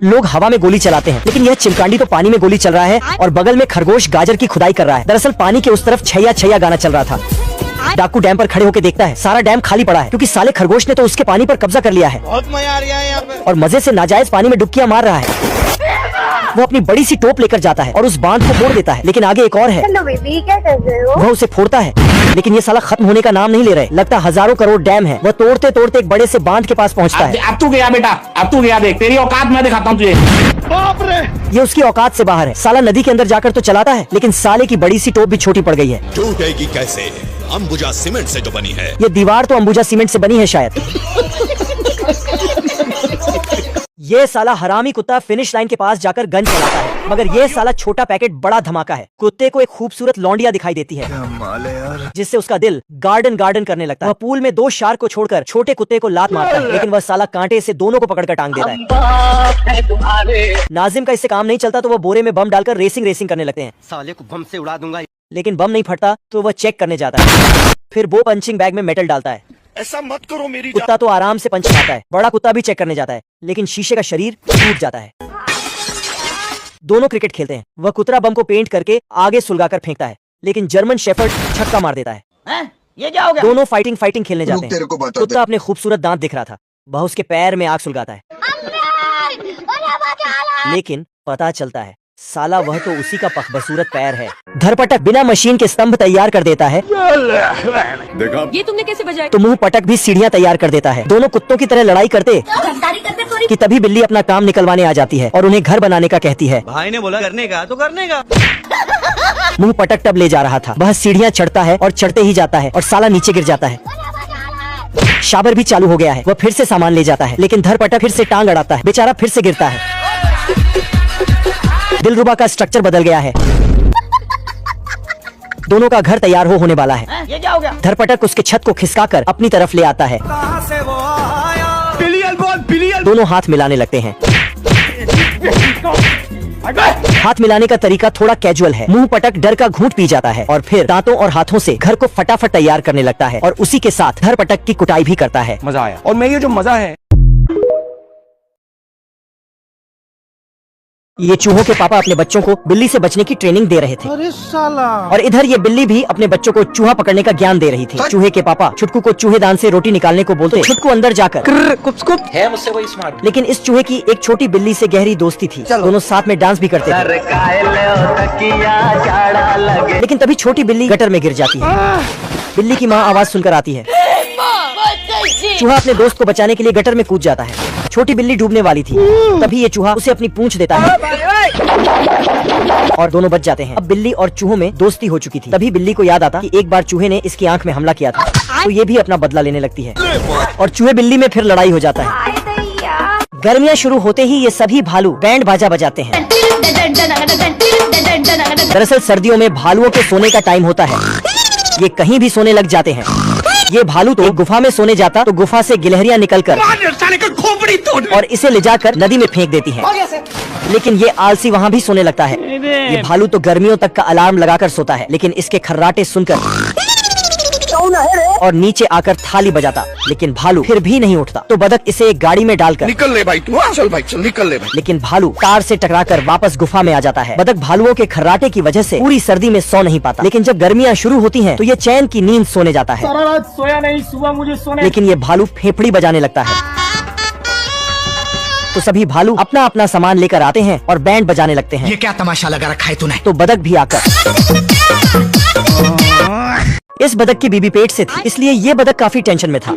लोग हवा में गोली चलाते हैं, लेकिन यह चिमकांडी तो पानी में गोली चल रहा है और बगल में खरगोश गाजर की खुदाई कर रहा है। दरअसल पानी के उस तरफ छैया छैया गाना चल रहा था। डाकू डैम पर खड़े होकर देखता है, सारा डैम खाली पड़ा है क्योंकि साले खरगोश ने तो उसके पानी पर कब्जा कर लिया है। बहुत मजा आ रहा है यहाँ पे। और मजे से नाजायज पानी में डुबकियां मार रहा है। वो अपनी बड़ी सी टोप लेकर जाता है और उस बांध को फोड़ देता है, लेकिन आगे एक और है। हेलो बेबी, क्या कर रहे हो? वह उसे फोड़ता है, लेकिन ये साला खत्म होने का नाम नहीं ले रहे। लगता हजारों करोड़ डैम है। वह तोड़ते तोड़ते एक बड़े से बांध के पास पहुंचता है। अब तू गया बेटा, अब तू गया, देख तेरी औकात मैं दिखाता हूँ तुझे। बाप रे, ये उसकी औकात से बाहर है। साला नदी के अंदर जाकर तो चलाता है, लेकिन साले की बड़ी सी टोप भी छोटी पड़ गई है। टूटेगी कैसे? अंबुजा सीमेंट से जो बनी है। ये दीवार तो अंबुजा सीमेंट से बनी है शायद। ये साला हरामी कुत्ता फिनिश लाइन के पास जाकर गन चलाता है, मगर ये साला छोटा पैकेट बड़ा धमाका है। कुत्ते को एक खूबसूरत लौंडिया दिखाई देती है, जिससे उसका दिल गार्डन गार्डन करने लगता है। वह पूल में 2 शार्क को छोड़कर छोटे कुत्ते को लात मारता है, लेकिन वह साला कांटे से दोनों को पकड़कर टांग देता है। नाजिम का इससे काम नहीं चलता तो वह बोरे में बम डालकर रेसिंग करने लगते हैं। साले को बम से उड़ा दूंगा। लेकिन बम नहीं फटता तो वह चेक करने जाता है। फिर वो पंचिंग बैग में मेटल डालता है। ऐसा मत करो मेरी कुत्ता तो आराम से पंच मारता है। बड़ा कुत्ता भी चेक करने जाता है, लेकिन शीशे का शरीर टूट जाता है। दोनों क्रिकेट खेलते हैं। वह कुतरा बम को पेंट करके आगे सुलगाकर फेंकता है, लेकिन जर्मन शेफर्ड छक्का मार देता है। ये क्या हो गया? दोनों फाइटिंग खेलने जाते हैं। कुत्ता अपने खूबसूरत दांत दिख रहा था, वह उसके पैर में आग सुलगाता है, लेकिन पता चलता है साला वह तो उसी का पखबसूरत पैर है। धरपटक बिना मशीन के स्तंभ तैयार कर देता है। देखा ये तुमने कैसे बजाया? तो मुंह पटक भी सीढ़ियां तैयार कर देता है। दोनों कुत्तों की तरह लड़ाई करते कि तभी बिल्ली अपना काम निकलवाने आ जाती है और उन्हें घर बनाने का कहती है। भाई ने बोला करने का तो करने का। मुंह पटक टब ले जा रहा था। वह सीढ़ियां चढ़ता है और चढ़ते ही जाता है और साला नीचे गिर जाता है। शाबर भी चालू हो गया है। वह फिर से सामान ले जाता है, लेकिन धरपटक फिर से टांग अड़ाता है। बेचारा फिर से गिरता है। दिलरुबा का स्ट्रक्चर बदल गया है। दोनों का घर तैयार होने वाला है। ये क्या हो गया? धरपटक उसके छत को खिसकाकर अपनी तरफ ले आता है। दोनों हाथ मिलाने लगते हैं। हाथ मिलाने का तरीका थोड़ा कैजुअल है। मुंह पटक डर का घूंट पी जाता है और फिर दांतों और हाथों से घर को फटाफट तैयार करने लगता है और उसी के साथ धरपटक की कुटाई भी करता है। मजा आया। और मैं ये जो मजा है, ये चूहों के पापा अपने बच्चों को बिल्ली से बचने की ट्रेनिंग दे रहे थे। अरे साला। और इधर ये बिल्ली भी अपने बच्चों को चूहा पकड़ने का ज्ञान दे रही थी। चूहे के पापा छुटकू को चूहेदान से रोटी निकालने को बोलते। छुटकू अंदर जाकर है मुझसे वही स्मार्ट। लेकिन इस चूहे की एक छोटी बिल्ली से गहरी दोस्ती थी। दोनों साथ में डांस भी करते थे। लेकिन तभी छोटी बिल्ली गटर में गिर जाती है। बिल्ली की माँ आवाज सुनकर आती है। चूहा अपने दोस्त को बचाने के लिए गटर में कूद जाता है। छोटी बिल्ली डूबने वाली थी, तभी ये चूहा उसे अपनी पूंछ देता है और दोनों बच जाते हैं। अब बिल्ली और चूहों में दोस्ती हो चुकी थी। तभी बिल्ली को याद आता कि एक बार चूहे ने इसकी आंख में हमला किया था, तो ये भी अपना बदला लेने लगती है और चूहे बिल्ली में फिर लड़ाई हो जाता है। गर्मियाँ शुरू होते ही ये सभी भालू बैंड बाजा बजाते हैं। दरअसल सर्दियों में भालुओं के सोने का टाइम होता है। ये कहीं भी सोने लग जाते हैं। ये भालू तो गुफा में सोने जाता तो गुफा से गिलहरियां निकलकर और इसे ले जाकर नदी में फेंक देती हैं। लेकिन ये आलसी वहाँ भी सोने लगता है। ये भालू तो गर्मियों तक का अलार्म लगाकर सोता है, लेकिन इसके खर्राटे सुनकर और नीचे आकर थाली बजाता, लेकिन भालू फिर भी नहीं उठता। तो बदक इसे एक गाड़ी में डालकर निकल ले भाई तू, चल भाई चल निकल ले भाई। लेकिन भालू कार से टकराकर वापस गुफा में आ जाता है। बदक भालुओं के खर्राटे की वजह से पूरी सर्दी में सो नहीं पाता, लेकिन जब गर्मियाँ शुरू होती हैं तो ये चैन की नींद सोने जाता है। सारा रात सोया नहीं, सुबह मुझे सोने। लेकिन ये भालू फेफड़ी बजाने लगता है। तो सभी भालू अपना अपना सामान लेकर आते हैं और बैंड बजाने लगते हैं। ये क्या तमाशा लगा रखा है तूने? तो बदक भी आकर इस बदक की बीबी पेट से थी, इसलिए ये बदक काफी टेंशन में था।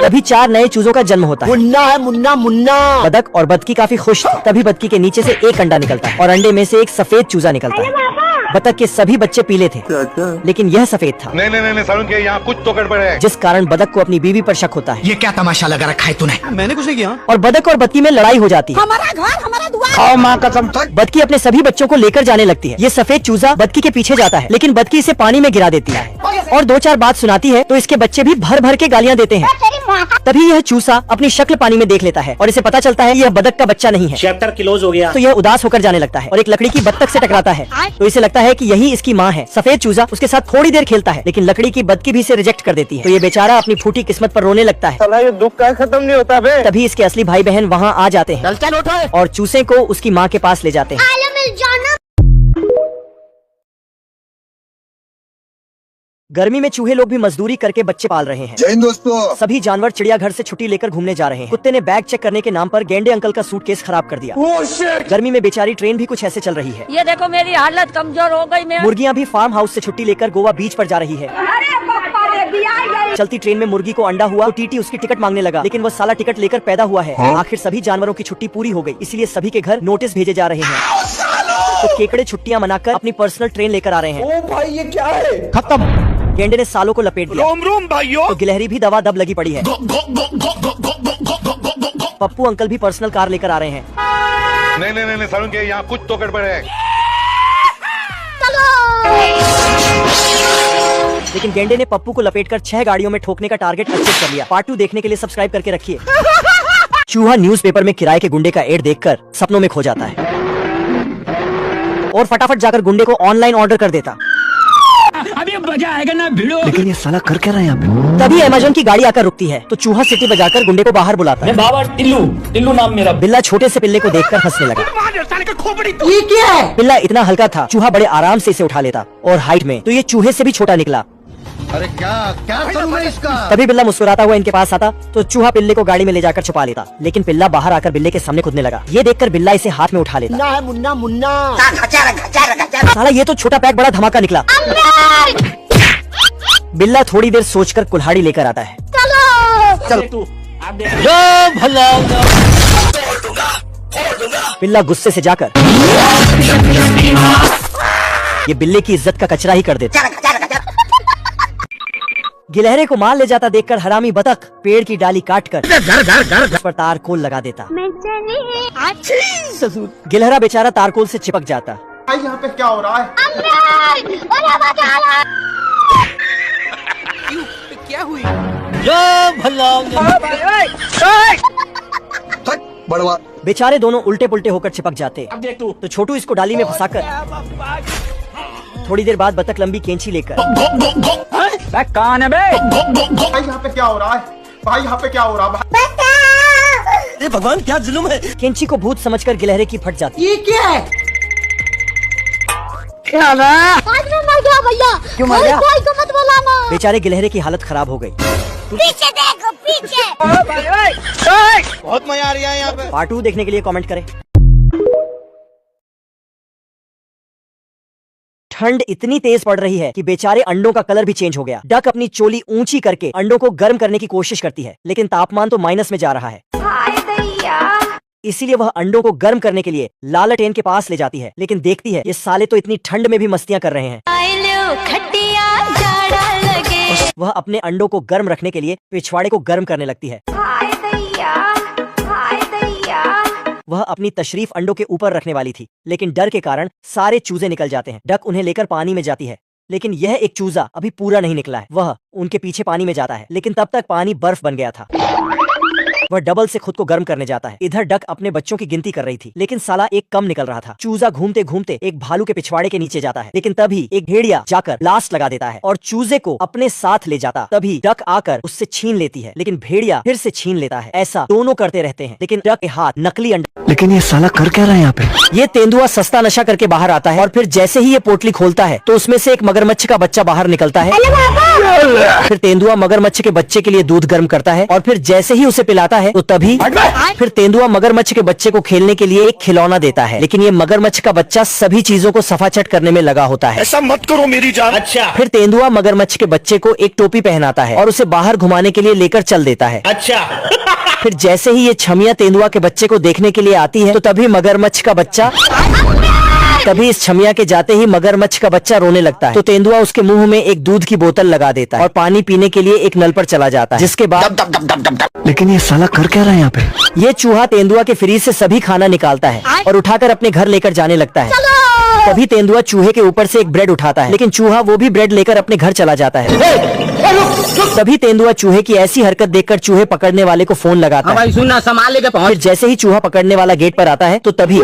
तभी 4 नए चूजों का जन्म होता है। मुन्ना है, मुन्ना मुन्ना। बदक और बदकी काफी खुश थे। तभी बदकी के नीचे से एक अंडा निकलता है और अंडे में से एक सफेद चूजा निकलता है। बतख के सभी बच्चे पीले थे, लेकिन यह सफेद था। नहीं सारुण के यहाँ कुछ तो गड़बड़ है। जिस कारण बदक को अपनी बीवी पर शक होता है। ये क्या तमाशा लगा रखा है तूने? मैंने कुछ नहीं किया। और बदक और बदकी में लड़ाई हो जाती है। हमारा घर, हमारा दुआ। खाओ माँ कसम। बदकी अपने सभी बच्चों को लेकर जाने लगती है। ये सफेद चूजा बदकी के पीछे जाता है, लेकिन बदकी इसे पानी में गिरा देती है और 2-4 बात सुनाती है तो इसके बच्चे भी भर भर के गालियाँ देते हैं। तभी यह चूसा अपनी शक्ल पानी में देख लेता है और इसे पता चलता है यह बतख का बच्चा नहीं है। चैप्टर क्लोज हो गया। तो यह उदास होकर जाने लगता है और एक लकड़ी की बत्तख से टकराता है। तो इसे लगता है कि यही इसकी माँ है। सफेद चूजा उसके साथ थोड़ी देर खेलता है, लेकिन लकड़ी की बतखी भी इसे रिजेक्ट कर देती है। तो ये बेचारा अपनी फूटी किस्मत पर रोने लगता है। ये दुख का खत्म नहीं होता बे। तभी इसके असली भाई बहन वहाँ आ जाते हैं और चूसे को उसकी माँ के पास ले जाते हैं। गर्मी में चूहे लोग भी मजदूरी करके बच्चे पाल रहे हैं। जय हिंद दोस्तों। सभी जानवर चिड़ियाघर से छुट्टी लेकर घूमने जा रहे हैं। कुत्ते ने बैग चेक करने के नाम पर गेंडे अंकल का सूटकेस खराब कर दिया। गर्मी में बेचारी ट्रेन भी कुछ ऐसे चल रही है। ये देखो मेरी हालत कमजोर हो गई। मैं मुर्गियाँ भी फार्म हाउस से छुट्टी लेकर गोवा बीच पर जा रही है। चलती ट्रेन में मुर्गी को अंडा हुआ तो टीटी उसकी टिकट मांगने लगा, लेकिन वह साला टिकट लेकर पैदा हुआ है। आखिर सभी जानवरों की छुट्टी पूरी हो गई, इसलिए सभी के घर नोटिस भेजे जा रहे हैं। तो केकड़े छुट्टियां मनाकर अपनी पर्सनल ट्रेन लेकर आ रहे हैं। ओ भाई ये क्या है? खत्म। गेंडे ने सालों को लपेट दिया। रोम रोम भाइयों। तो गिलहरी भी दवा दब लगी पड़ी है। पप्पू अंकल भी पर्सनल कार लेकर आ रहे हैं। नहीं सारुण के यहाँ कुछ तो गड़बड़ है। लेकिन गेंडे ने पप्पू को लपेटकर 6 गाड़ियों में ठोकने का टारगेट अचीव कर लिया। पार्ट 2 देखने के लिए सब्सक्राइब करके रखिए। चूहा न्यूज़पेपर में किराए के गुंडे का एड देखकर सपनों में खो जाता है और फटाफट जाकर गुंडे को ऑनलाइन ऑर्डर कर देता। अभी मजा आएगा ना भिड़ो। लेकिन ये साला कर क्या रहा है यहाँ पे? तभी अमेज़न की गाड़ी आकर रुकती है तो चूहा सिटी बजाकर गुंडे को बाहर बुलाता है। बाबा टिल्लू नाम मेरा। बिल्ला छोटे से पिल्ले को देखकर हंसने लगा। ये क्या है? पिल्ला इतना हल्का था, चूहा बड़े आराम से इसे उठा लेता और हाइट में तो ये चूहे से भी छोटा निकला। अरे क्या करूँ मैं इसका? तभी बिल्ला मुस्कुराता हुआ इनके पास आता तो चूहा पिल्ले को गाड़ी में ले जाकर छुपा लेता, लेकिन पिल्ला बाहर आकर बिल्ले के सामने कूदने लगा। ये देखकर बिल्ला इसे हाथ में उठा लेता। मुन्ना है मुन्ना मुन्ना। साला ये तो छोटा पैक बड़ा धमाका निकला। बिल्ला थोड़ी देर सोचकर कुल्हाड़ी लेकर आता है। तू आप देख। बिल्ला गुस्से से जाकर ये बिल्ले की इज्जत का कचरा ही कर देता। गिलहरे को मार ले जाता देखकर हरामी बतख पेड़ की डाली काटकर उस पर तारकोल लगा देता। गिलहरा बेचारा तारकोल से चिपक जाता। भाई यहाँ पे क्या हो रहा है? क्या हुई? बड़वा। बेचारे दोनों उल्टे पुल्टे होकर चिपक जाते। अब देख तू। तो छोटू इसको डाली में फंसाकर थोड़ी देर बाद बतख लंबी कैंची लेकर कौन है बे? भाई यहाँ पे क्या हो रहा है? भाई यहाँ पे क्या हो रहा है? भगवान क्या जुल्म है? कैंची को भूत समझकर गिलहरे की फट जाती। ये क्या है? आज मैं मर गया भैया। क्यों मर गया? कोई को मत बुलाना। बेचारे गिलहरे की हालत खराब हो गई। पीछे देखो पीछे। बहुत मजा आ रहा है यहाँ पे। पार्ट 2 देखने के लिए कमेंट करें। ठंड इतनी तेज पड़ रही है कि बेचारे अंडों का कलर भी चेंज हो गया। डक अपनी चोली ऊंची करके अंडों को गर्म करने की कोशिश करती है, लेकिन तापमान तो माइनस में जा रहा है। इसीलिए वह अंडों को गर्म करने के लिए लालटेन के पास ले जाती है, लेकिन देखती है ये साले तो इतनी ठंड में भी मस्तियां कर रहे हैं। वह अपने अंडों को गर्म रखने के लिए पिछवाड़े को गर्म करने लगती है। वह अपनी तशरीफ अंडों के ऊपर रखने वाली थी, लेकिन डर के कारण सारे चूजे निकल जाते हैं। डक उन्हें लेकर पानी में जाती है, लेकिन यह एक चूजा अभी पूरा नहीं निकला है। वह उनके पीछे पानी में जाता है, लेकिन तब तक पानी बर्फ बन गया था। वह डबल से खुद को गर्म करने जाता है। इधर डक अपने बच्चों की गिनती कर रही थी, लेकिन साला एक कम निकल रहा था। चूजा घूमते घूमते एक भालू के पिछवाड़े के नीचे जाता है, लेकिन तभी एक भेड़िया जाकर ब्लास्ट लगा देता है और चूजे को अपने साथ ले जाता। तभी डक आकर उससे छीन लेती है, लेकिन भेड़िया फिर से छीन लेता है। ऐसा दोनों करते रहते हैं, लेकिन डक के हाथ नकली अंडा। लेकिन ये साला कर क्या रहा है यहाँ पे? ये तेंदुआ सस्ता नशा करके बाहर आता है और फिर जैसे ही ये पोटली खोलता है तो उसमें से एक मगरमच्छ का बच्चा बाहर निकलता है। फिर तेंदुआ मगरमच्छ के बच्चे के लिए दूध गर्म करता है और फिर जैसे ही उसे पिलाता है तो तभी फिर तेंदुआ मगरमच्छ के बच्चे को खेलने के लिए एक खिलौना देता है, लेकिन ये मगरमच्छ का बच्चा सभी चीजों को सफाचट करने में लगा होता है। ऐसा मत करो मेरी जान। अच्छा फिर तेंदुआ मगरमच्छ के बच्चे को एक टोपी पहनाता है और उसे बाहर घुमाने के लिए लेकर चल देता है। अच्छा। फिर जैसे ही ये छमिया तेंदुआ के बच्चे को देखने के लिए आती है तो तभी मगरमच्छ का बच्चा तभी इस छमिया के जाते ही मगरमच्छ का बच्चा रोने लगता है। तो तेंदुआ उसके मुंह में एक दूध की बोतल लगा देता है और पानी पीने के लिए एक नल पर चला जाता है, जिसके बाद लेकिन ये साला कर क्या रहा है यहाँ पे? ये चूहा तेंदुआ के फ्रीज से सभी खाना निकालता है और उठाकर अपने घर लेकर जाने लगता है। तभी तेंदुआ चूहे के ऊपर से एक ब्रेड उठाता है, लेकिन चूहा वो भी ब्रेड लेकर अपने घर चला जाता है। तभी तेंदुआ चूहे की ऐसी हरकत देखकर चूहे पकड़ने वाले को फोन लगाता है। सुनना संभाल लेके फिर जैसे ही चूहा पकड़ने वाला गेट पर आता है तो तभी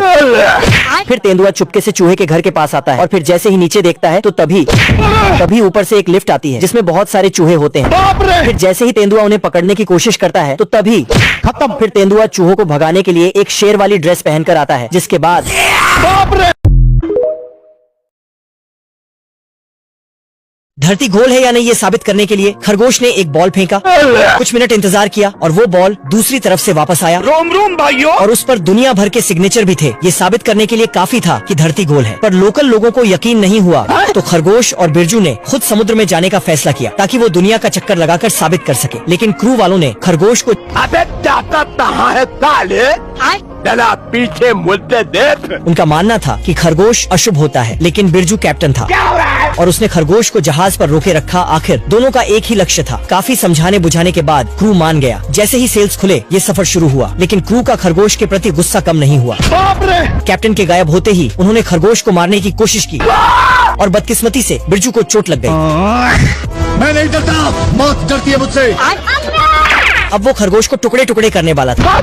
फिर तेंदुआ चुपके से चूहे के घर के पास आता है, और फिर जैसे ही नीचे देखता है तो तभी ऊपर से एक लिफ्ट आती है जिसमें बहुत सारे चूहे होते हैं। फिर जैसे ही तेंदुआ उन्हें पकड़ने की कोशिश करता है तो तभी खत्म। फिर तेंदुआ चूहों को भगाने के लिए एक शेर वाली ड्रेस पहनकर आता है, जिसके बाद धरती गोल है या नहीं ये साबित करने के लिए खरगोश ने एक बॉल फेंका, कुछ मिनट इंतजार किया और वो बॉल दूसरी तरफ से वापस आया। रोम रोम भाइयों। और उस पर दुनिया भर के सिग्नेचर भी थे। ये साबित करने के लिए काफी था कि धरती गोल है, पर लोकल लोगों को यकीन नहीं हुआ। तो खरगोश और बिरजू ने खुद समुद्र में जाने का फैसला किया ताकि वो दुनिया का चक्कर लगाकर साबित कर सके। लेकिन क्रू वालों ने खरगोश को अबे जाता कहाँ है साले? चला पीछे मुद्दे देख। उनका मानना था कि खरगोश अशुभ होता है, लेकिन बिरजू कैप्टन था और उसने खरगोश को जहाज पर रोके रखा। आखिर दोनों का एक ही लक्ष्य था। काफी समझाने बुझाने के बाद क्रू मान गया। जैसे ही सेल्स खुले ये सफर शुरू हुआ, लेकिन क्रू का खरगोश के प्रति गुस्सा कम नहीं हुआ। कैप्टन के गायब होते ही उन्होंने खरगोश को मारने की कोशिश की और बदकिस्मती से बिरजू को चोट लग गई। मैं नहीं डरता, मौत डरती है मुझसे। अब वो खरगोश को टुकड़े टुकड़े करने वाला था।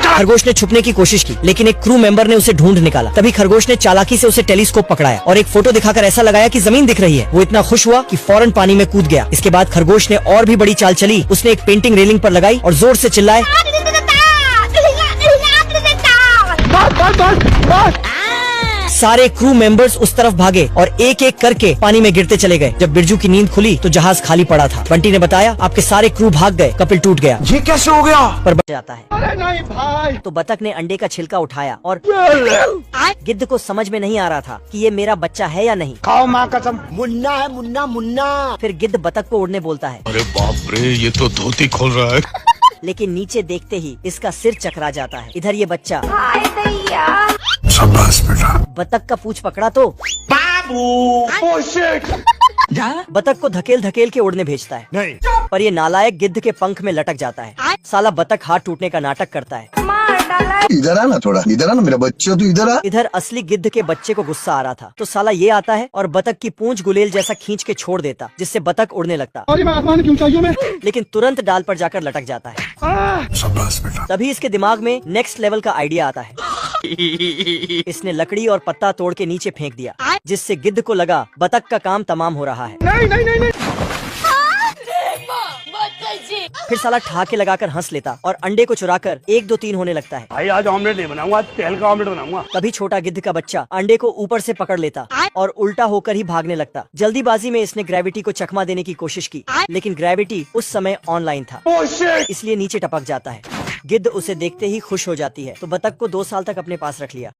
खरगोश ने छुपने की कोशिश की, लेकिन एक क्रू मेंबर ने उसे ढूंढ निकाला। तभी खरगोश ने चालाकी से उसे टेलीस्कोप पकड़ाया और एक फोटो दिखाकर ऐसा लगाया कि जमीन दिख रही है। वो इतना खुश हुआ कि फौरन पानी में कूद गया। इसके बाद खरगोश ने और भी बड़ी चाल चली। उसने एक पेंटिंग रेलिंग पर लगाई और जोर से चिल्लाए। सारे क्रू मेंबर्स उस तरफ भागे और एक एक करके पानी में गिरते चले गए। जब बिरजू की नींद खुली तो जहाज खाली पड़ा था। बंटी ने बताया, आपके सारे क्रू भाग गए, कपिल टूट गया। ये कैसे हो गया? पर बच जाता है। अरे नहीं भाई। तो बतख ने अंडे का छिलका उठाया और गिद्ध को समझ में नहीं आ रहा था कि ये मेरा बच्चा है या नहीं। खाओ माँ कसम। मुन्ना है मुन्ना मुन्ना। फिर गिद्ध बतख को उड़ने बोलता है। अरे बाप रे, ये तो धोती खोल रहा है। लेकिन नीचे देखते ही इसका सिर चकरा जाता है। इधर ये बच्चा शाबाश बेटा। बतख का पूंछ पकड़ा तो बतख को धकेल धकेल के उड़ने भेजता है। नहीं। पर ये नालायक गिद्ध के पंख में लटक जाता है। साला बतख हाथ टूटने का नाटक करता है। इधर आना, थोड़ा इधर आना, मेरा बच्चा तो इधर आ। इधर असली गिद्ध के बच्चे को गुस्सा आ रहा था, तो साला ये आता है और बतख की पूंछ गुलेल जैसा खींच के छोड़ देता, जिससे बतख उड़ने लगता। लेकिन तुरंत डाल पर जाकर लटक जाता है। शाबाश बेटा। तभी इसके दिमाग में नेक्स्ट लेवल का आइडिया आता है। इसने लकड़ी और पत्ता तोड़ के नीचे फेंक दिया, जिससे गिद्ध को लगा बतख का काम तमाम हो रहा है। नहीं। फिर साला ठहाके लगाकर हंस लेता और अंडे को चुराकर 1 2 3 होने लगता है। भाई आज ऑमलेट नहीं बनाऊंगा, आज तेल का ऑमलेट बनाऊंगा। तभी छोटा गिद्ध का बच्चा अंडे को ऊपर से पकड़ लेता और उल्टा होकर ही भागने लगता। जल्दीबाजी में इसने ग्रेविटी को चकमा देने की कोशिश की, लेकिन ग्रेविटी उस समय ऑनलाइन था, इसलिए नीचे टपक जाता है। गिद्ध उसे देखते ही खुश हो जाती है, तो बतख को 2 साल तक अपने पास रख लिया।